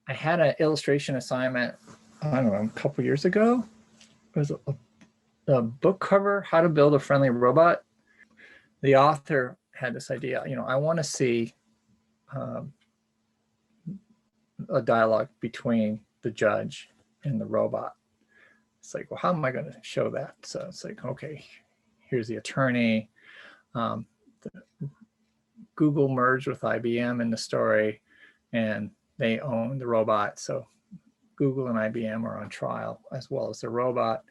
I had an illustration assignment, I don't know, a couple years ago. It was a book cover, How to Build a Friendly Robot. The author had this idea, I want to see a dialogue between the judge and the robot. It's like, well, how am I going to show that? So it's like, okay, here's the attorney. Google merged with IBM in the story, and they own the robot. So Google and IBM are on trial, as well as the robot.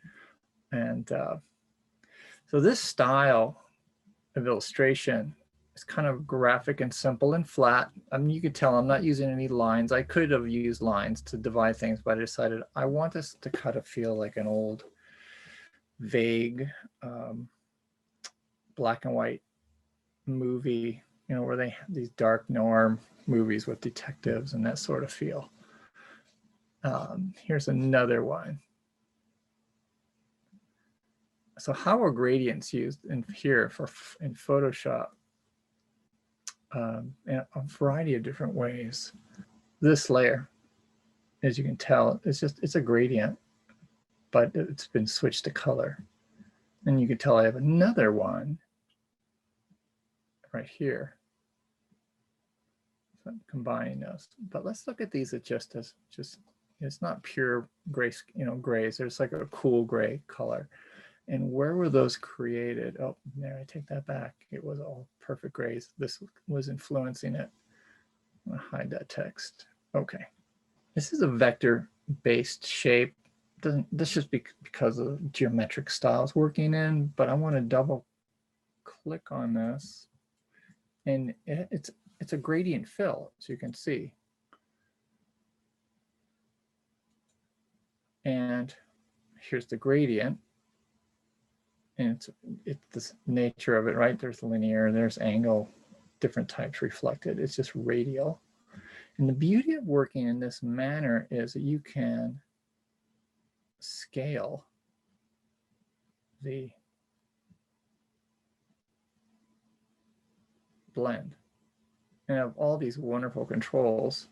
And so this style of illustration is kind of graphic and simple and flat. I mean, you could tell I'm not using any lines. I could have used lines to divide things, but I decided I want this to kind of feel like an old, vague, black and white movie, where they have these dark noir movies with detectives and that sort of feel. Here's another one. So how are gradients used in here in Photoshop? In a variety of different ways. This layer, as you can tell, it's a gradient, but it's been switched to color. And you can tell I have another one right here. So I'm combining those. But let's look at these as just it's not pure gray, grays. There's like a cool gray color. And where were those created? Oh, there, I take that back. It was all perfect grays. This was influencing it. I'm gonna hide that text. Okay. This is a vector-based shape. This just because of the geometric styles working in, but I want to double click on this. And it's a gradient fill, as you can see. And here's the gradient. And it's the nature of it, right? There's linear, there's angle, different types reflected. It's just radial. And the beauty of working in this manner is that you can scale the blend and have all these wonderful controls.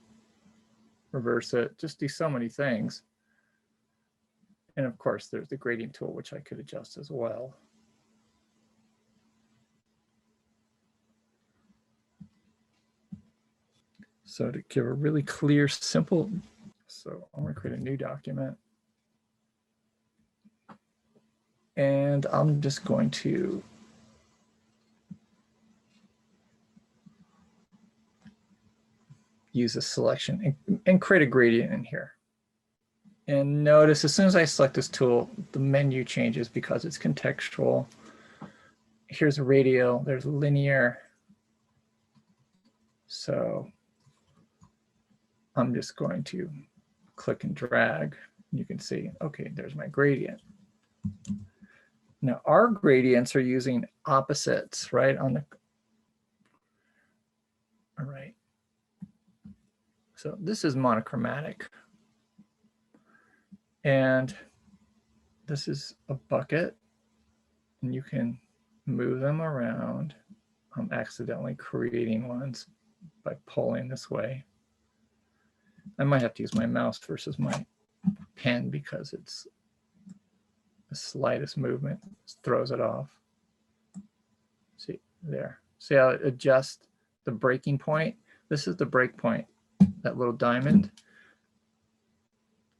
Reverse it, just do so many things. And of course, there's the gradient tool, which I could adjust as well. So to give a really clear, simple, so I'm going to create a new document. And I'm just going to use a selection and create a gradient in here. And notice as soon as I select this tool, the menu changes because it's contextual. Here's radial, there's linear. So I'm just going to click and drag. You can see, okay, there's my gradient. Now our gradients are using opposites, right? All right. So this is monochromatic. And this is a bucket, and you can move them around. I'm accidentally creating ones by pulling this way. I might have to use my mouse versus my pen because it's the slightest movement throws it off. See there. See how it adjusts the breaking point? This is the break point, that little diamond.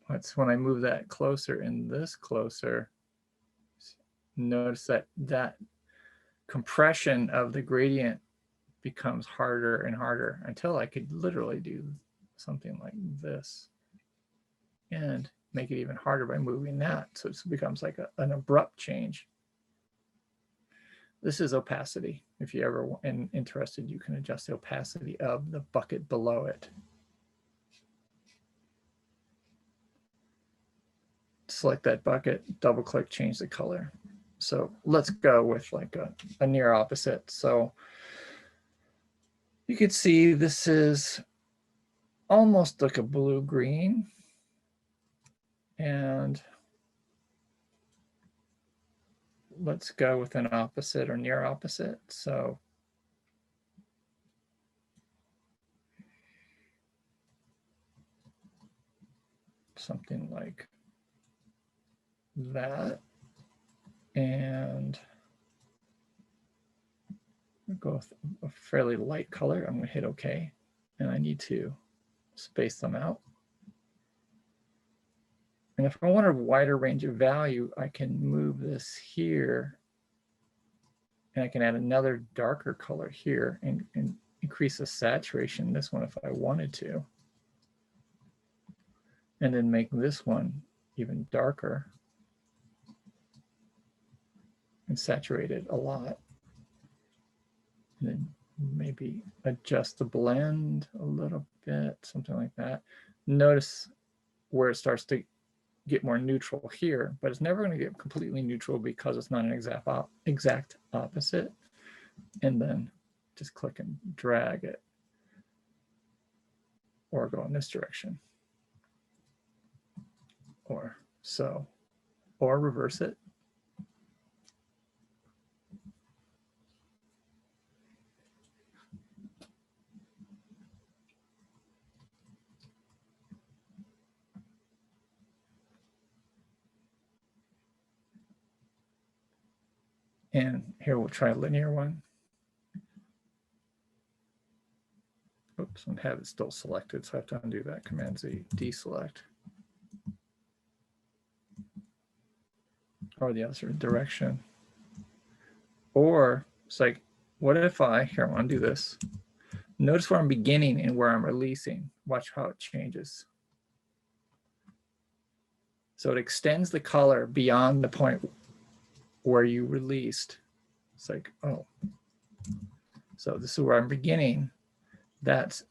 That's when I move that closer and this closer. Notice that compression of the gradient becomes harder and harder until I could literally do something like this and make it even harder by moving that. So it becomes like an abrupt change. This is opacity. If you're ever interested, you can adjust the opacity of the bucket below it. Select that bucket, double click, change the color. So let's go with like a near opposite. So you can see this is almost like a blue-green. And let's go with an opposite or near opposite. So something like that. And I'll go with a fairly light color. I'm going to hit OK. And I need to space them out. And if I want a wider range of value, I can move this here. And I can add another darker color here and increase the saturation in this one if I wanted to. And then make this one even darker and saturate it a lot. And then maybe adjust the blend a little bit, something like that. Notice where it starts to get more neutral here, but it's never going to get completely neutral because it's not an exact opposite. And then just click and drag it, or go in this direction, or so, or reverse it. And here we'll try a linear one. Oops, and have it still selected, so I have to undo that. Command Z, deselect. Or the other direction. Or it's like, what if here, I want to do this. Notice where I'm beginning and where I'm releasing. Watch how it changes. So it extends the color beyond the point where you released. It's like, oh. So this is where I'm beginning. That's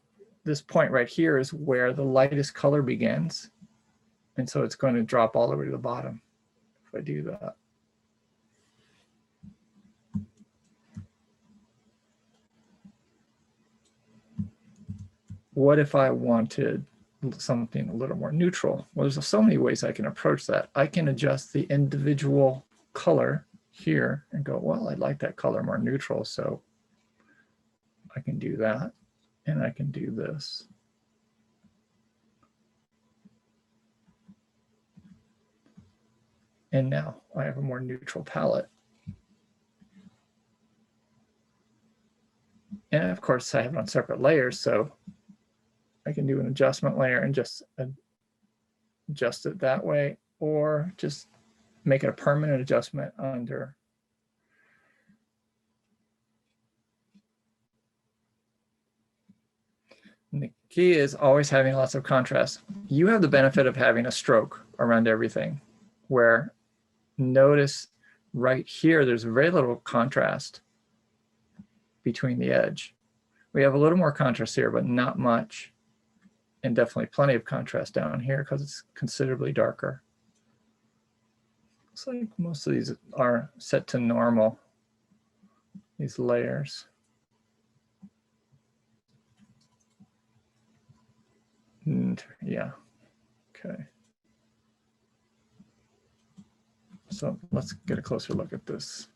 this point right here is where the lightest color begins. And so it's going to drop all the way to the bottom if I do that. What if I wanted something a little more neutral? Well, there's so many ways I can approach that. I can adjust the individual color here and go, well, I'd like that color more neutral. So I can do that. And I can do this. And now I have a more neutral palette. And of course, I have it on separate layers, so I can do an adjustment layer and just adjust it that way, or just make it a permanent adjustment under. And the key is always having lots of contrast. You have the benefit of having a stroke around everything, where notice right here, there's very little contrast between the edge. We have a little more contrast here, but not much. And definitely plenty of contrast down here because it's considerably darker. Looks like most of these are set to normal, these layers. And yeah, okay. So let's get a closer look at this.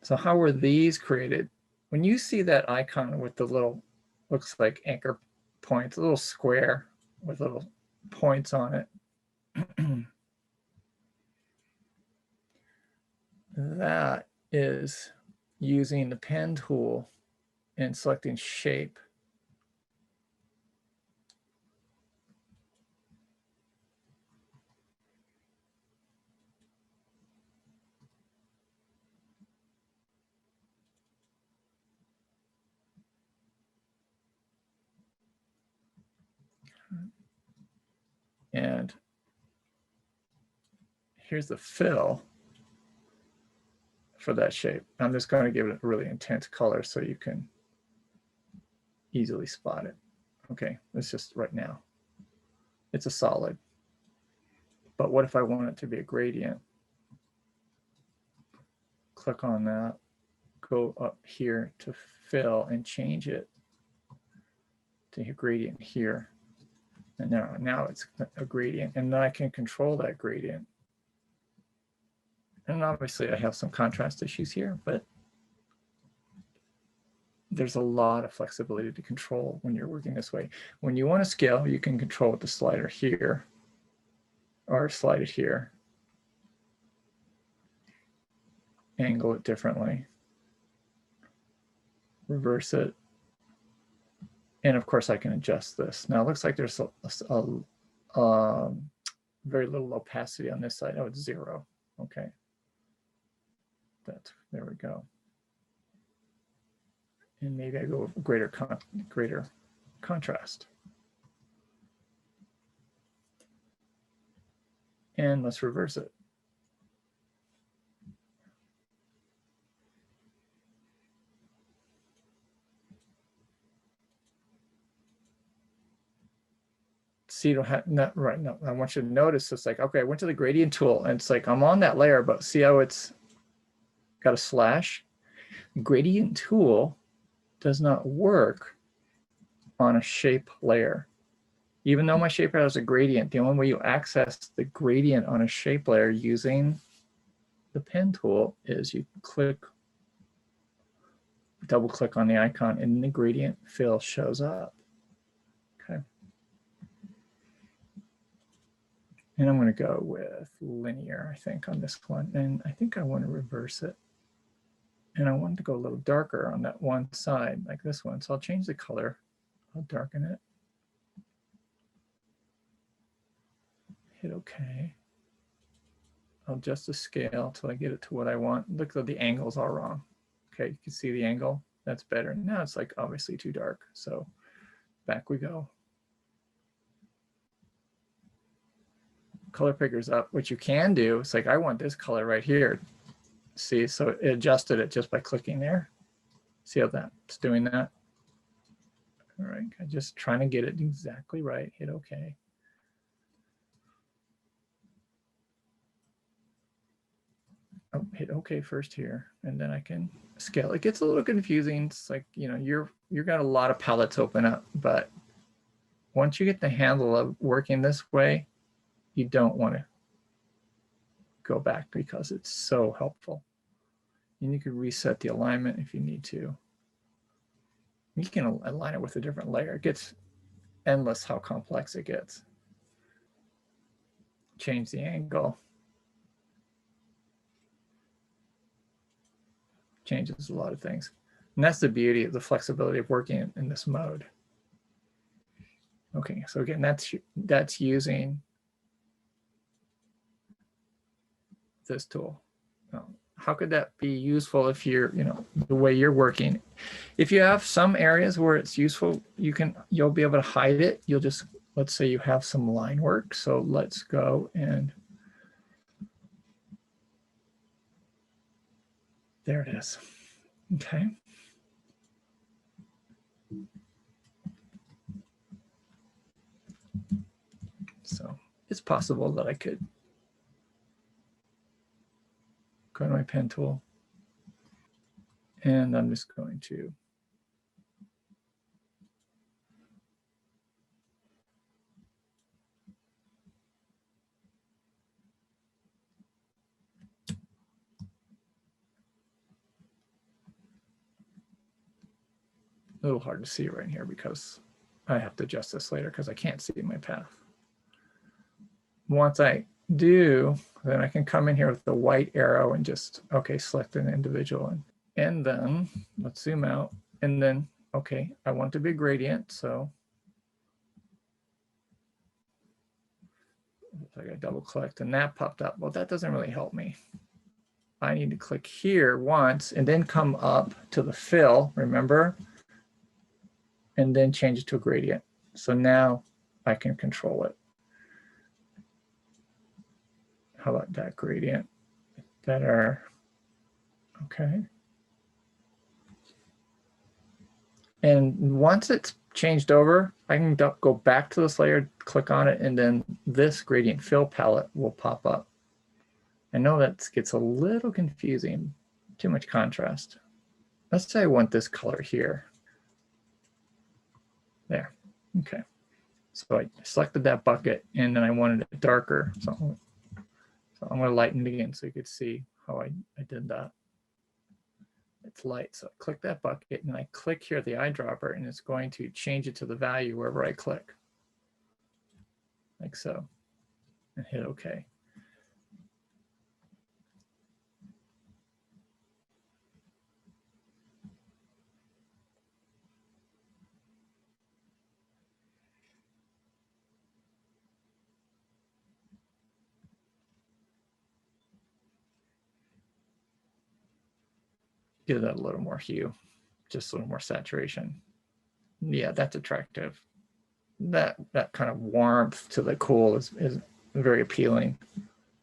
So how were these created? When you see that icon with the little, looks like anchor points, a little square with little points on it, that is using the pen tool and selecting shape. And here's the fill for that shape. I'm just going to give it a really intense color so you can easily spot it. Okay, it's just right now. It's a solid. But what if I want it to be a gradient? Click on that, go up here to fill and change it to a gradient here. And now it's a gradient, and then I can control that gradient. And obviously I have some contrast issues here, but there's a lot of flexibility to control when you're working this way. When you want to scale, you can control with the slider here or slide it here. Angle it differently. Reverse it. And of course I can adjust this. Now it looks like there's a very little opacity on this side. Oh, it's 0. Okay. There we go. And maybe I go with greater contrast. And let's reverse it. See, you don't have, not right now. I want you to notice it's like, okay, I went to the gradient tool and it's like, I'm on that layer, but see how it's got a slash? Gradient tool does not work on a shape layer. Even though my shape layer has a gradient, the only way you access the gradient on a shape layer using the pen tool is you double click on the icon and the gradient fill shows up. Okay. And I'm going to go with linear, I think, on this one. And I think I want to reverse it. And I want to go a little darker on that one side, like this one. So I'll change the color. I'll darken it. Hit OK. I'll adjust the scale till I get it to what I want. Look, the angle's all wrong. Okay, you can see the angle. That's better. Now it's like obviously too dark. So back we go. Color picker's up. What you can do, it's like I want this color right here. See, so it adjusted it just by clicking there. See how that's doing that? All right, I'm just trying to get it exactly right. Hit OK. Oh, hit OK first here, and then I can scale. It gets a little confusing. It's like, you know, you've got a lot of palettes open up, but once you get the handle of working this way, you don't want to go back because it's so helpful. And you can reset the alignment if you need to. You can align it with a different layer. It gets endless how complex it gets. Change the angle. Changes a lot of things. And that's the beauty of the flexibility of working in this mode. Okay, so again, that's using this tool. How could that be useful if you're, you know, the way you're working? If you have some areas where it's useful, you'll be able to hide it. You'll just, let's say you have some line work. So let's go and there it is. Okay. So it's possible that I could go to my pen tool and I'm just going to a little hard to see right here because I have to adjust this later because I can't see my path. Once I do, then I can come in here with the white arrow and just, okay, select an individual. And then let's zoom out. And then, okay, I want it to be a gradient. So I got double clicked and that popped up. Well, that doesn't really help me. I need to click here once and then come up to the fill, remember? And then change it to a gradient. So now I can control it. How about that gradient? Better. Okay. And once it's changed over, I can go back to this layer, click on it, and then this gradient fill palette will pop up. I know that gets a little confusing, too much contrast. Let's say I want this color here. There, okay. So I selected that bucket and then I wanted it darker. So I'm gonna lighten it again so you could see how I did that. It's light. So I click that bucket and I click here the eyedropper, and it's going to change it to the value wherever I click. Like so. And hit OK. Give that a little more hue, just a little more saturation. Yeah, that's attractive. That kind of warmth to the cool is very appealing.